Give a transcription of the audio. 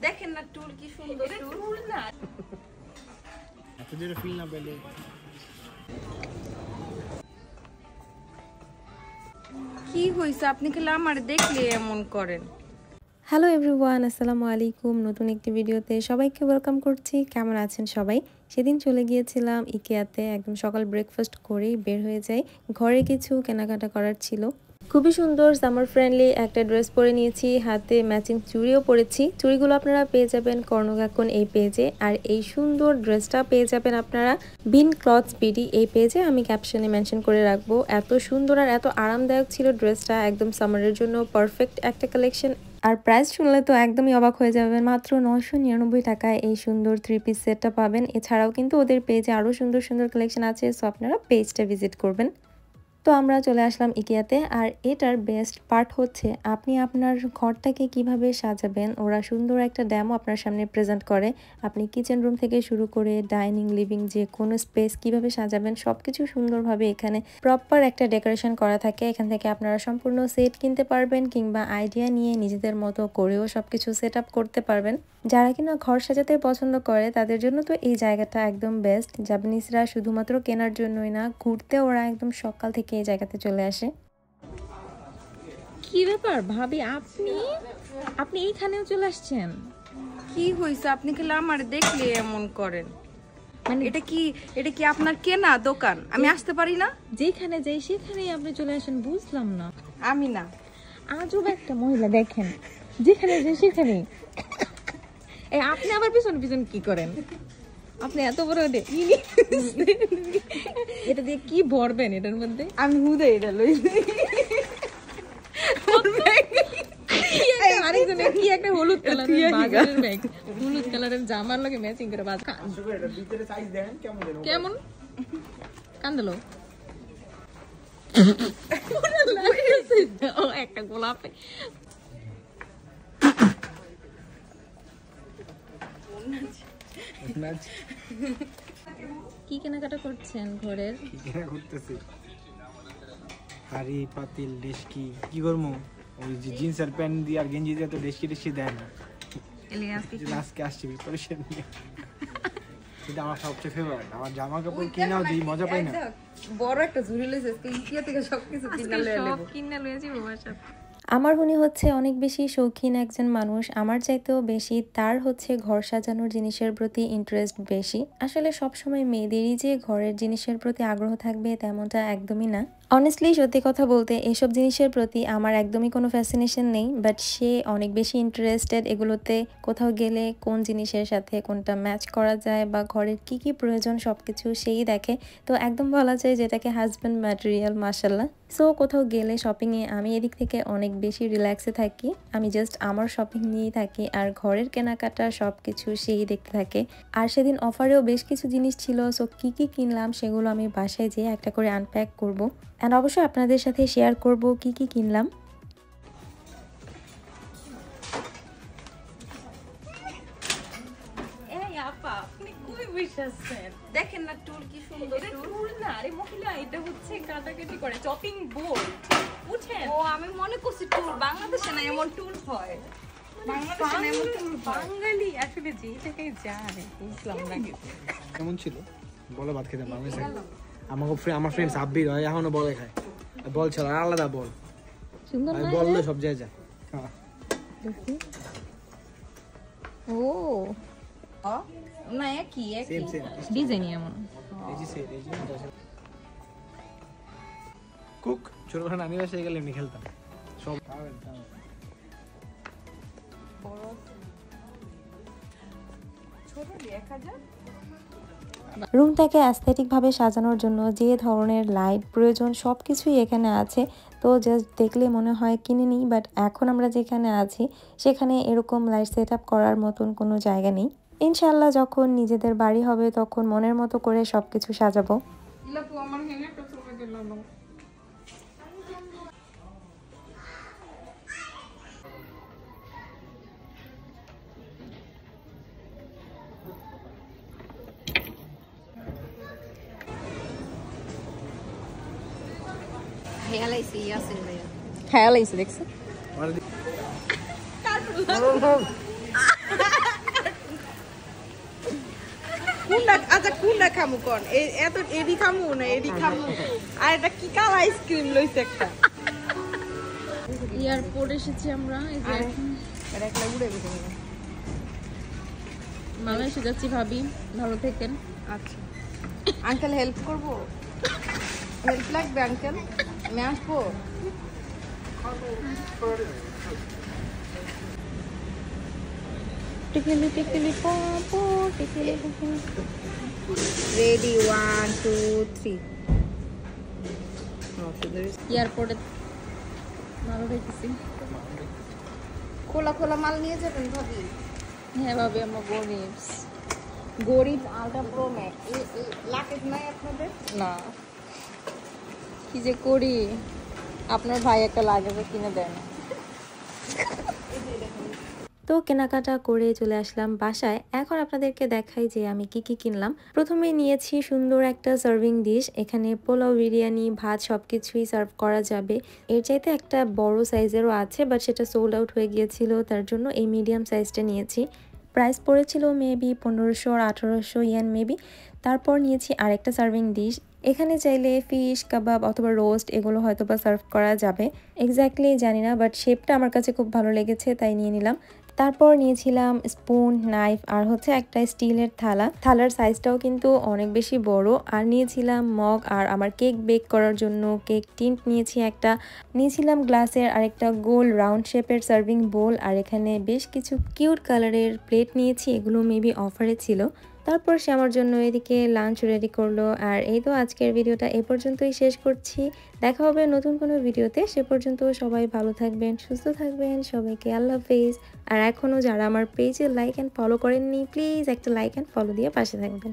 দেখেন না টুল কি সুন্দর টুল না এত জোরে ফিল না পেলে কি হইছে আপনি কি আমার দেখলে এমন করেন হ্যালো এভরিওয়ান, আসসালামু আলাইকুম। নতুন একটি ভিডিওতে সবাইকে ওয়েলকাম করছি। কেমন আছেন সবাই? সেদিন চলে গিয়েছিলাম ইকেয়াতে, একদম সকাল ব্রেকফাস্ট করেই বের হয়ে যাই। ঘরে কিছু কেনাকাটা করার ছিল। খুবই সুন্দর সামার ফ্রেন্ডলি একটা ড্রেস পরে নিয়েছি, হাতে ম্যাচিং চুড়িও পরেছি। চুড়িগুলো আপনারা পেয়ে যাবেন কর্ণকাকন এই পেজে, আর এই সুন্দর ড্রেসটা পেয়ে যাবেন আপনারা বিন ক্লথস বিডি এই পেজে। আমি ক্যাপশনে মেনশন করে রাখবো। এত সুন্দর আর এত আরামদায়ক ছিল ড্রেসটা, একদম সামারের জন্য পারফেক্ট একটা কালেকশন। আর প্রাইস শুনলে তো একদমই অবাক হয়ে যাবেন, মাত্র 999 টাকায় এই সুন্দর 3 পিস সেটটা পাবেন। এছাড়াও কিন্তু ওদের পেজে আরও সুন্দর সুন্দর কালেকশন আছে, সো আপনারা পেজটা ভিজিট করবেন। তো আমরা চলে আসলাম ইকেয়াতে, আর এটার বেস্ট পার্ট হচ্ছে আপনি আপনার ঘরটাকে কিভাবে সাজাবেন। ওরা সুন্দর একটা ডেমো আপনার সামনে প্রেজেন্ট করে। আপনি কিচেন রুম থেকে শুরু করে ডাইনিং, লিভিং, যে কোনো স্পেস কিভাবে সাজাবেন সবকিছু সুন্দরভাবে এখানে প্রপার একটা ডেকোরেশন করা থাকে। এখান থেকে আপনারা সম্পূর্ণ সেট কিনতে পারবেন, কিংবা আইডিয়া নিয়ে নিজেদের মতো করেও সবকিছু সেট আপ করতে পারবেন। যারা কিনা ঘর সাজাতে পছন্দ করে তাদের জন্য তো এই জায়গাটা একদম বেস্ট। জাপানিজরা শুধুমাত্র কেনার জন্যই না, ঘুরতে ওরা একদম সকাল থেকে এই জায়গাতে চলে আসে। কি ব্যাপার ভাবি, আপনি এইখানেও চলে আসছেন? কি হইছে আপনি কি আমার দেখলে এমন করেন? মানে এটা কি আপনার কেনা দোকান? আমি আসতে পারি না? যেখানে যাই সেখানেই আপনি চলে আসেন, বুঝলাম না। আমি না, আজব একটা মহিলা, দেখেন যেখানে যাই সেখানে। এই আপনি আবার পিছন পিছন কি করেন? আপনি এত বড় এটা দিয়ে কি ভরবেন এটার মধ্যে? আমি হুদে এটা লই। আরেকজনের কি একটা হলুদ কালারের বাজারের ব্যাগ, হলুদ কালারের জামার লগে ম্যাচিং করে বাজ। কেমন কান্দলো একটা গোলাপে। কি কেনাকাটা করছেন ঘরের? কি কেনা করতেছি? হাড়ি পাতিল ডেস্কি কি করবো? ওই যে জিন্স আর প্যান্ট দিয়ে আর গেঞ্জি দিয়ে তো ডেস্কি দেয় না। আজকে আসছি প্রিপারেশন নিয়ে। সেটা আমার সবচেয়ে ফেভারিট। আমার জামা কাপড় কিনাও দিই, মজা পাই না। বড় একটা ঝুড়ি লইছে আজকে ইকিয়া থেকে সবকিছু কিনা লইছি বাবার সাথে। আমার উনি হচ্ছে অনেক বেশি শৌখিন একজন মানুষ, আমার চাইতেও বেশি। তার হচ্ছে ঘর সাজানোর জিনিসের প্রতি ইন্টারেস্ট বেশি। আসলে সবসময় মেয়েদেরই যে ঘরের জিনিসের প্রতি আগ্রহ থাকবে তেমনটা একদমই না। অনেস্টলি সত্যি কথা বলতে এসব জিনিসের প্রতি আমার একদমই কোনো ফ্যাসিনেশন নেই, বাট সে অনেক বেশি ইন্টারেস্টেড এগুলোতে। কোথাও গেলে কোন জিনিসের সাথে কোনটা ম্যাচ করা যায় বা ঘরের কি কি প্রয়োজন সবকিছু সেই দেখে। তো একদম বলা যায় যেটাকে হাজব্যান্ড ম্যাটেরিয়াল, মাশাল্লাহ। সো কোথাও গেলে শপিংয়ে আমি এদিক থেকে অনেক বেশি রিল্যাক্সে থাকি। আমি জাস্ট আমার শপিং নিয়েই থাকি, আর ঘরের কেনাকাটা সব কিছু সেই দেখতে থাকে। আর সেদিন অফারেও বেশ কিছু জিনিস ছিল, সো কি কি কিনলাম সেগুলো আমি বাসায় যেয়ে একটা করে আনপ্যাক করবো, অ্যান্ড অবশ্যই আপনাদের সাথে শেয়ার করব কি কি কিনলাম। দেখেন না টুল কি সুন্দর টুল না। আরে মহিলা, এটা হচ্ছে কাটাকাটি করে চপিং বোর্ড। বুঝছেন? ও আমি মনে করছি টুল বাংলাদেশে না এমন টুল হয়। বাংলাদেশে না এমন টুল হয়। বাঙালি আসলে যেটাকে জানে, বুঝলাম না। কেমন ছিল বলো? ভাত খেতে বাংলাদেশে আমার ফ্রেন্ড সাব্বির হয় এখনো বলে খায়। বল ছাড়া আলাদা বল, সুন্দর না? বললে সব জায়গায় যায়। ও না একই সেম সেম ডিজাইন এমন। এই যে সেট এই যে কুক ছোটবেলা নানি বাসায় গেলে এমনি খেলতাম সব। রুমটাকে অ্যাস্থেটিকভাবে সাজানোর জন্য যে ধরনের লাইট প্রয়োজন সব কিছুই এখানে আছে। তো জাস্ট দেখলে মনে হয় কিনে নিই, বাট এখন আমরা যেখানে আছি সেখানে এরকম লাইট সেট আপ করার মতন কোনো জায়গা নেই। ইনশাল্লাহ যখন নিজেদের বাড়ি হবে তখন মনের মতো করে সব কিছু সাজাবো। খেয়াল আইসে দেখছে। কোনটা আচ্ছা কোনটা খামু কোন এত এডি খামু না এডি খামু আর এটা কি কাল আইসক্রিম লইছে একটা এয়ারপোর্ট এসেছি আমরা এই যে এখন এটা একটা উড়ে গেছে বাংলাদেশে যাচ্ছি ভাবি ভালো থেকেন আচ্ছা আঙ্কেল হেল্প করব হেল্প লাগবে আঙ্কেল আমি আসবো টিকলি টিকলি পপো টিকলি পপো রেডি 1 2 3 এয়ারপোর্টে ভালো দেখেছি খোলা খোলা মাল নিয়ে যাবেন ভাবি হ্যাঁ ভাবি আমরা গরিব গরিব আলট্রা প্রো ম্যাক্স লাকেজ নাই আপনাদের না কি যে করি আপনার ভাই একটা লাগেজও কিনে দেয় না তো কেনাকাটা করে চলে আসলাম বাসায়। এখন আপনাদেরকে দেখাই যে আমি কি কি কিনলাম। প্রথমে নিয়েছি সুন্দর একটা সার্ভিং ডিশ। এখানে পোলাও, বিরিয়ানি, ভাত সবকিছুই সার্ভ করা যাবে। এর চাইতে একটা বড় সাইজেরও আছে, বাট সেটা সোল্ড আউট হয়ে গিয়েছিল, তার জন্য এই মিডিয়াম সাইজটা নিয়েছি। প্রাইস পড়েছিল মেবি 1500 আর 1800 ইয়েন মেবি। তারপর নিয়েছি আরেকটা সার্ভিং ডিশ। এখানে চাইলে ফিশ, কাবাব অথবা রোস্ট এগুলো হয়তো বা সার্ভ করা যাবে, এক্স্যাক্টলি জানি না, বাট শেপটা আমার কাছে খুব ভালো লেগেছে তাই নিয়ে নিলাম। তারপর নিয়েছিলাম স্পুন, নাইফ আর হচ্ছে একটা স্টিলের থালার সাইজটাও কিন্তু অনেক বেশি বড়। আর নিয়েছিলাম মগ আর আমার কেক বেক করার জন্য কেক টিন নিয়েছি একটা। নিয়েছিলাম গ্লাসের আরেকটা গোল রাউন্ড শেপের সার্ভিং বোল। আর এখানে বেশ কিছু কিউট কালারের প্লেট নিয়েছি, এগুলো মেবি অফারে ছিল। তারপর সে আমার জন্য এদিকে লাঞ্চ রেডি করলো। আর এই তো আজকের ভিডিওটা এ পর্যন্তই শেষ করছি। দেখা হবে নতুন কোনো ভিডিওতে। সে পর্যন্ত সবাই ভালো থাকবেন, সুস্থ থাকবেন। সবাইকে আল্লাহ হাফেজ। আর এখনও যারা আমার পেজে লাইক অ্যান্ড ফলো করেননি, প্লিজ একটা লাইক অ্যান্ড ফলো দিয়ে পাশে থাকবেন।